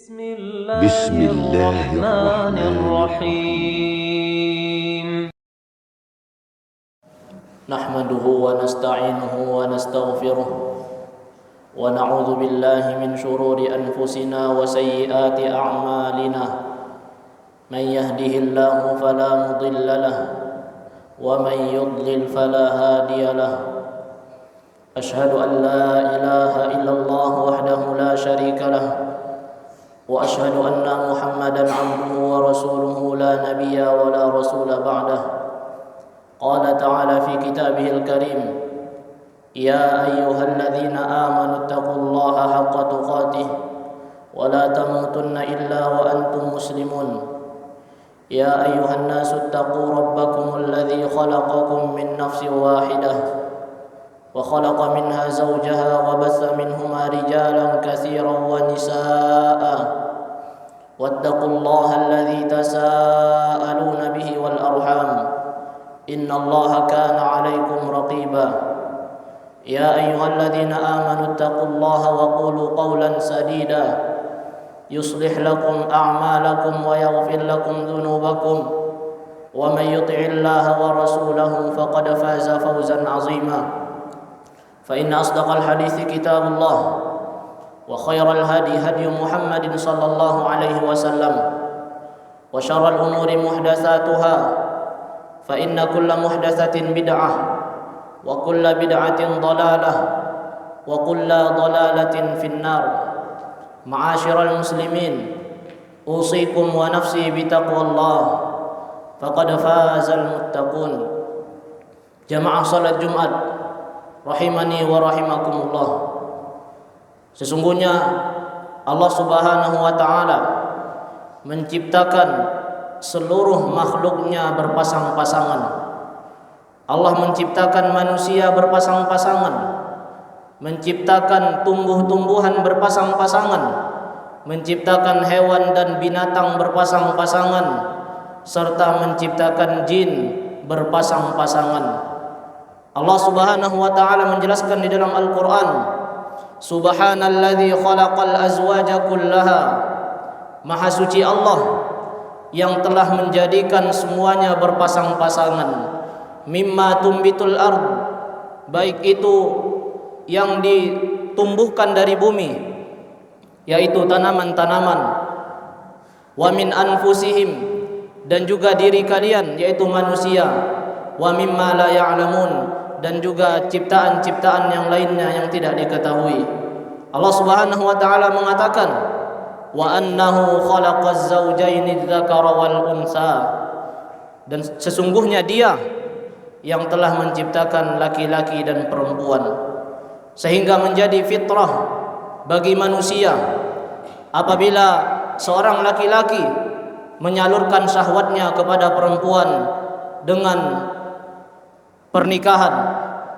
بسم الله الرحمن الرحيم نحمده ونستعينه ونستغفره ونعوذ بالله من شرور أنفسنا وسيئات أعمالنا من يهده الله فلا مضل له ومن يضلل فلا هادي له أشهد أن لا إله إلا الله وحده لا شريك له وأشهد أن محمدا عبده ورسوله لا نبي ولا رسول بعده قال تعالى في كتابه الكريم يا أيها الذين آمنوا اتقوا الله حق تقاته ولا تموتن إلا وأنتم مسلمون يا أيها الناس اتقوا ربكم الذي خلقكم من نفس واحدة وخلق منها زوجها وبث منهما رجالا كثيرا ونساء واتقوا الله الذي تساءلون به والأرحام إن الله كان عليكم رقيبا يا أيها الذين آمنوا اتقوا الله وقولوا قولا سديدا يصلح لكم أعمالكم ويغفر لكم ذنوبكم ومن يطع الله ورسوله فقد فاز فوزا عظيما فإن أصدق الحديث كتاب الله وخير الهدي هدي محمد صلى الله عليه وسلم وشر الأمور محدثاتها فإن كل محدثة بدعة وكل بدعة ضلالة وكل ضلالة في النار معاشر المسلمين أوصيكم ونفسي بتقوى الله فقد فاز المتقون جماعة صلاة Jumat rahimani wa rahimakumullah. Sesungguhnya Allah Subhanahu wa taala menciptakan seluruh makhluknya berpasang-pasangan. Allah menciptakan manusia berpasang-pasangan, menciptakan tumbuh-tumbuhan berpasang-pasangan, menciptakan hewan dan binatang berpasang-pasangan, serta menciptakan jin berpasang-pasangan. Allah Subhanahu wa taala menjelaskan di dalam Al-Qur'an, Subhanalladzi khalaqal azwaja kullaha. Maha suci Allah yang telah menjadikan semuanya berpasang-pasangan. Mimma tumbitul ard, baik itu yang ditumbuhkan dari bumi, yaitu tanaman-tanaman. Wa min anfusihim, dan juga diri kalian yaitu manusia. Wa mimma la ya'lamun, dan juga ciptaan-ciptaan yang lainnya yang tidak diketahui. Allah Subhanahu wa taala mengatakan, wa annahu khalaqaz zawjaini dzakara wal unsa, dan sesungguhnya Dia yang telah menciptakan laki-laki dan perempuan, sehingga menjadi fitrah bagi manusia apabila seorang laki-laki menyalurkan syahwatnya kepada perempuan dengan pernikahan,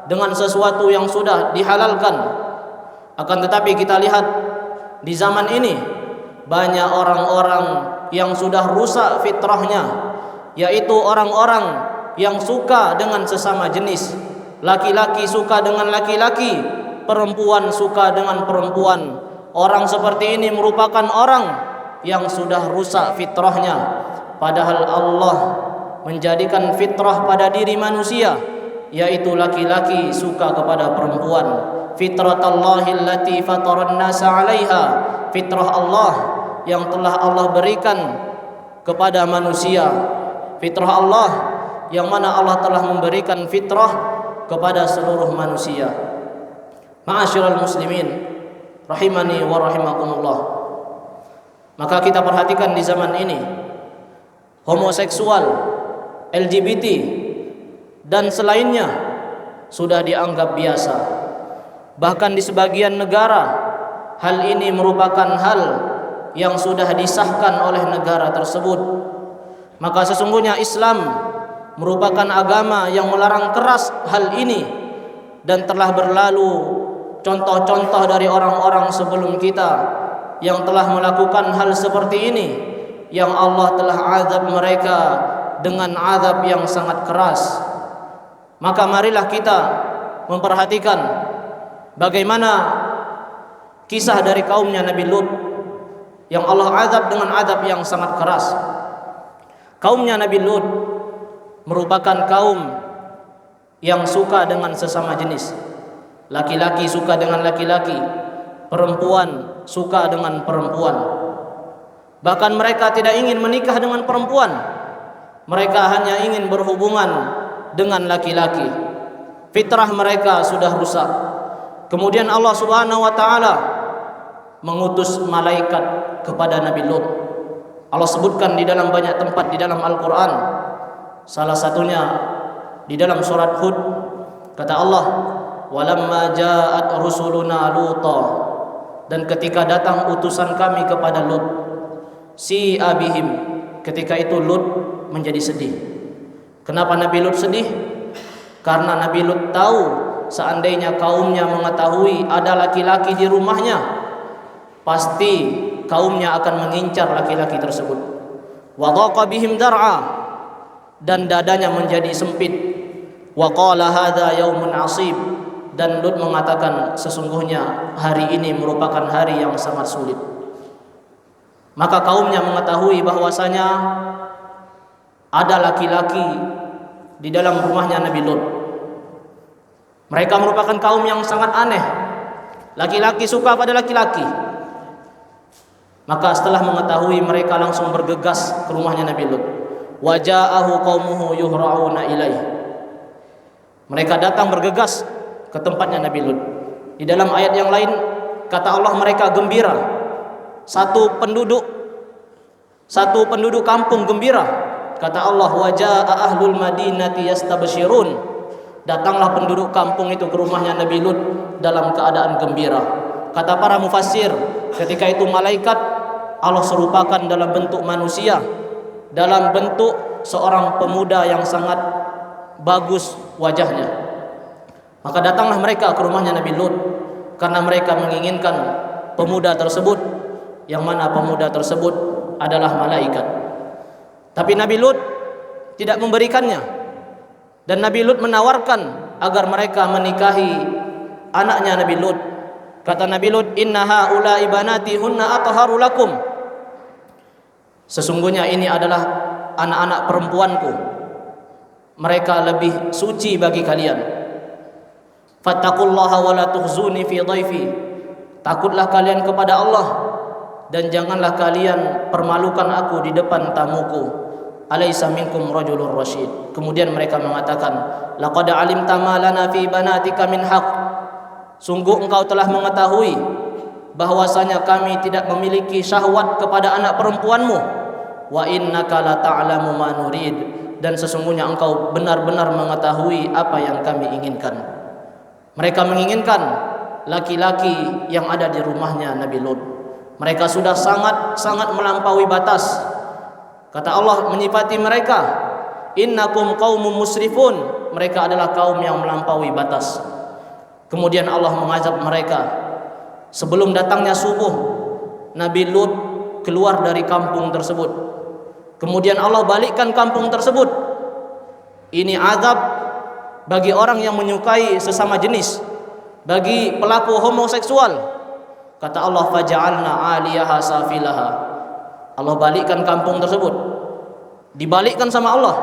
dengan sesuatu yang sudah dihalalkan. Akan tetapi kita lihat di zaman ini banyak orang-orang yang sudah rusak fitrahnya, yaitu orang-orang yang suka dengan sesama jenis. Laki-laki suka dengan laki-laki, perempuan suka dengan perempuan. Orang seperti ini merupakan orang yang sudah rusak fitrahnya, padahal Allah menjadikan fitrah pada diri manusia, yaitu laki-laki suka kepada perempuan. Fitratallahi allati fataran nasa 'alaiha, fitrah Allah yang telah Allah berikan kepada manusia. Fitrah Allah yang mana Allah telah memberikan fitrah kepada seluruh manusia. Ma'asyiral muslimin rahimani wa rahimakumullah. Maka kita perhatikan di zaman ini homoseksual, LGBT dan selainnya sudah dianggap biasa. Bahkan di sebagian negara hal ini merupakan hal yang sudah disahkan oleh negara tersebut. Maka sesungguhnya Islam merupakan agama yang melarang keras hal ini, dan telah berlalu contoh-contoh dari orang-orang sebelum kita yang telah melakukan hal seperti ini, yang Allah telah azab mereka dengan azab yang sangat keras. Maka marilah kita memperhatikan bagaimana kisah dari kaumnya Nabi Lut yang Allah azab dengan azab yang sangat keras. Kaumnya Nabi Lut merupakan kaum yang suka dengan sesama jenis. Laki-laki suka dengan laki-laki, perempuan suka dengan perempuan. Bahkan mereka tidak ingin menikah dengan perempuan. Mereka hanya ingin berhubungan dengan laki-laki. Fitrah mereka sudah rusak. Kemudian Allah Subhanahu wa taala mengutus malaikat kepada Nabi Lut. Allah sebutkan di dalam banyak tempat di dalam Al-Qur'an. Salah satunya di dalam surat Hud, kata Allah, "Walamma ja'at rusuluna Luta." Dan ketika datang utusan kami kepada Lut, si abihim, ketika itu Lut menjadi sedih. Kenapa Nabi Lut sedih? Karena Nabi Lut tahu seandainya kaumnya mengetahui ada laki-laki di rumahnya, pasti kaumnya akan mengincar laki-laki tersebut. Wa dhaqa bihim dar'a, dan dadanya menjadi sempit. Wa qala hadza yaumun 'asib, dan Lut mengatakan sesungguhnya hari ini merupakan hari yang sangat sulit. Maka kaumnya mengetahui bahwasanya ada laki-laki di dalam rumahnya Nabi Lut. Mereka merupakan kaum yang sangat aneh. Laki-laki suka pada laki-laki. Maka setelah mengetahui, mereka langsung bergegas ke rumahnya Nabi Lut. Wa ja'ahu qaumuhu yuhra'una ilaih. Mereka datang bergegas ke tempatnya Nabi Lut. Di dalam ayat yang lain kata Allah mereka gembira. Satu penduduk kampung gembira. Kata Allah, wa ja'a ahlul madinati yastabshirun. Datanglah penduduk kampung itu ke rumahnya Nabi Lut dalam keadaan gembira. Kata para mufassir, ketika itu malaikat Allah serupakan dalam bentuk manusia, dalam bentuk seorang pemuda yang sangat bagus wajahnya. Maka datanglah mereka ke rumahnya Nabi Lut karena mereka menginginkan pemuda tersebut, yang mana pemuda tersebut adalah malaikat. Tapi Nabi Lut tidak memberikannya. Dan Nabi Lut menawarkan agar mereka menikahi anaknya Nabi Lut. Kata Nabi Lut, "Inna haula'i banati hunna atharu lakum." Sesungguhnya ini adalah anak-anak perempuanku. Mereka lebih suci bagi kalian. Fattaqullaha wa la tukhzuni fi dhaifi. Takutlah kalian kepada Allah dan janganlah kalian permalukan aku di depan tamuku. Alaysa minkum rajulur rasyid. Kemudian mereka mengatakan, laqad alimta ma lana fi banatika min haq. Sungguh engkau telah mengetahui bahwasanya kami tidak memiliki syahwat kepada anak perempuanmu. Wa innaka la ta'lamu ma nurid. Dan sesungguhnya engkau benar-benar mengetahui apa yang kami inginkan. Mereka menginginkan laki-laki yang ada di rumahnya Nabi Lut. Mereka sudah sangat melampaui batas. Kata Allah menyifati mereka, innakum qaumun musrifun. Mereka adalah kaum yang melampaui batas. Kemudian Allah mengazab mereka. Sebelum datangnya subuh, Nabi Lut keluar dari kampung tersebut. Kemudian Allah balikkan kampung tersebut. Ini azab bagi orang yang menyukai sesama jenis, bagi pelaku homoseksual. Kata Allah, faja'alna 'aliyaha safilaha. Allah balikkan kampung tersebut, dibalikkan sama Allah.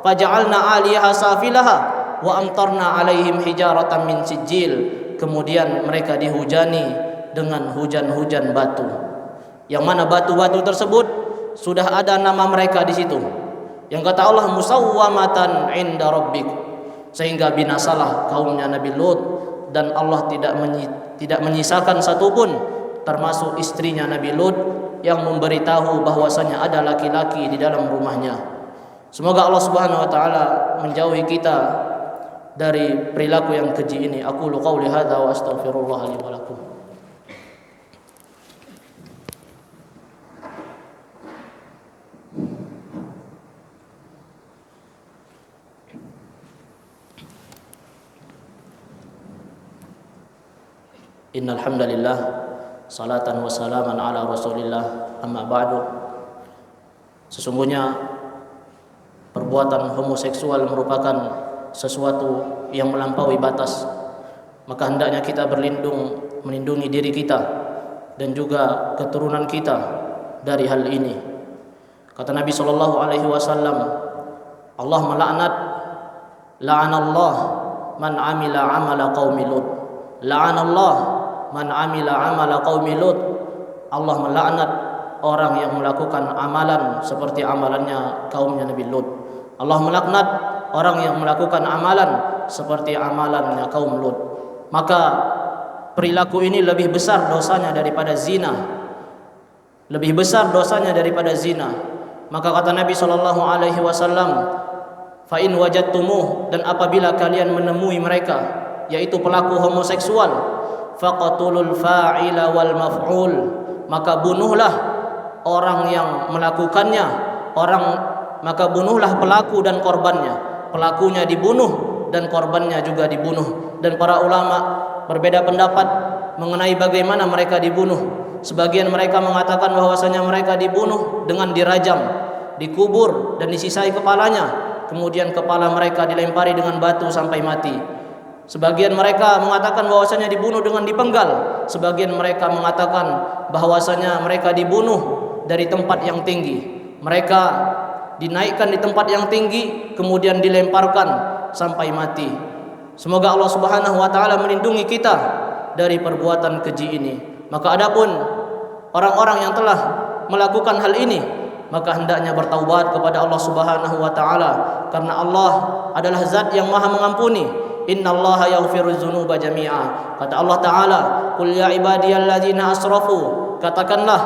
Faja'alna 'aliyaha safilaha wa amtarna 'alaihim hijaratan min sijil. Kemudian mereka dihujani dengan hujan-hujan batu, yang mana batu-batu tersebut sudah ada nama mereka di situ. Yang kata Allah, musawwamatan 'inda rabbik. Sehingga binasalah kaumnya Nabi Lut, dan Allah tidak menyisakan satupun termasuk istrinya Nabi Lut yang memberitahu bahwasanya ada laki-laki di dalam rumahnya. Semoga Allah Subhanahu wa taala menjauhi kita dari perilaku yang keji ini. Aqulu qauli hadza wa astaghfirullah li wa lakum. Innal hamdalillah salatan wa salaman ala Rasulillah, amma ba'du. Sesungguhnya perbuatan homoseksual merupakan sesuatu yang melampaui batas. Maka hendaknya kita melindungi diri kita dan juga keturunan kita dari hal ini. Kata Nabi sallallahu alaihi wasallam, Allah melaknat, la'anallah man amila amala qaumi Lut. La'anallah man amila amala qaumi Lut. Allah melaknat orang yang melakukan amalan seperti amalannya kaumnya Nabi Lut. Allah melaknat orang yang melakukan amalan seperti amalannya kaum Lut. Maka perilaku ini lebih besar dosanya daripada zina. Lebih besar dosanya daripada zina. Maka kata Nabi sallallahu alaihi wasallam, fa in wajadtumuh, dan apabila kalian menemui mereka yaitu pelaku homoseksual, faqatulul fa'ila wal maf'ul, maka bunuhlah orang yang melakukannya, maka bunuhlah pelaku dan korbannya. Pelakunya dibunuh dan korbannya juga dibunuh. Dan para ulama berbeda pendapat mengenai bagaimana mereka dibunuh. Sebagian mereka mengatakan bahwasanya mereka dibunuh dengan dirajam, dikubur dan disisai kepalanya, kemudian kepala mereka dilempari dengan batu sampai mati. Sebagian mereka mengatakan bahwasanya dibunuh dengan dipenggal. Sebagian mereka mengatakan bahwasanya mereka dibunuh dari tempat yang tinggi. Mereka dinaikkan di tempat yang tinggi kemudian dilemparkan sampai mati. Semoga Allah Subhanahu wa taala melindungi kita dari perbuatan keji ini. Maka adapun orang-orang yang telah melakukan hal ini, maka hendaknya bertaubat kepada Allah Subhanahu wa taala, karena Allah adalah zat yang Maha mengampuni. Innallaha yaghfiruz dzunuba jami'a. Kata Allah taala, "Qul ya ibadiyalladzina asrafu." Katakanlah,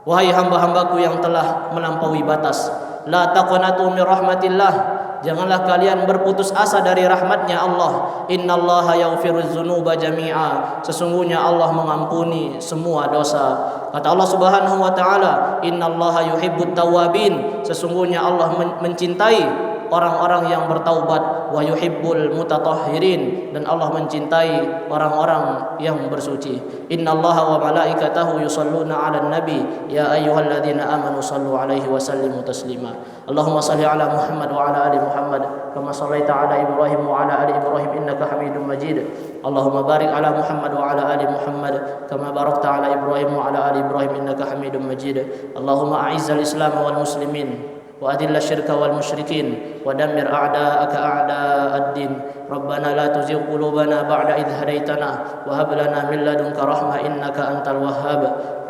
wahai hamba-hambaku yang telah melampaui batas, la taqnatu min rahmatillah. Janganlah kalian berputus asa dari rahmatnya Allah. Innallaha yaghfiruz dzunuba jami'a. Sesungguhnya Allah mengampuni semua dosa. Kata Allah Subhanahu wa taala, innallaha yuhibbut tawwabin. Sesungguhnya Allah mencintai orang-orang yang bertaubat, wa yuhibbul mutatahhirin, dan Allah mencintai orang-orang yang bersuci. Innallaha wa malaikatahu yusholluna 'alan nabi ya ayyuhalladzina amanu shallu 'alaihi wa sallimu taslima. Allahumma shalli 'ala Muhammad wa 'ala ali Muhammad kama shallaita 'ala Ibrahim wa 'ala ali Ibrahim innaka Hamidum Majid. Allahumma barik 'ala Muhammad wa 'ala ali Muhammad kama barakta 'ala Ibrahim wa 'ala ali Ibrahim innaka Hamidum Majid. Allahumma a'izzal Islam wal muslimin وأذل الشرك والمشركين ودمر أعداءك أعداء الدين. ربنا لا تزغ قلوبنا بعد إذ هديتنا وهب لنا من لدنك رحمة إنك أنت الوهاب.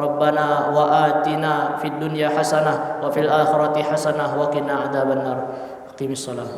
ربنا وآتنا في الدنيا حسنة وفي الآخرة حسنة وقنا عذاب النار. أقم الصلاة.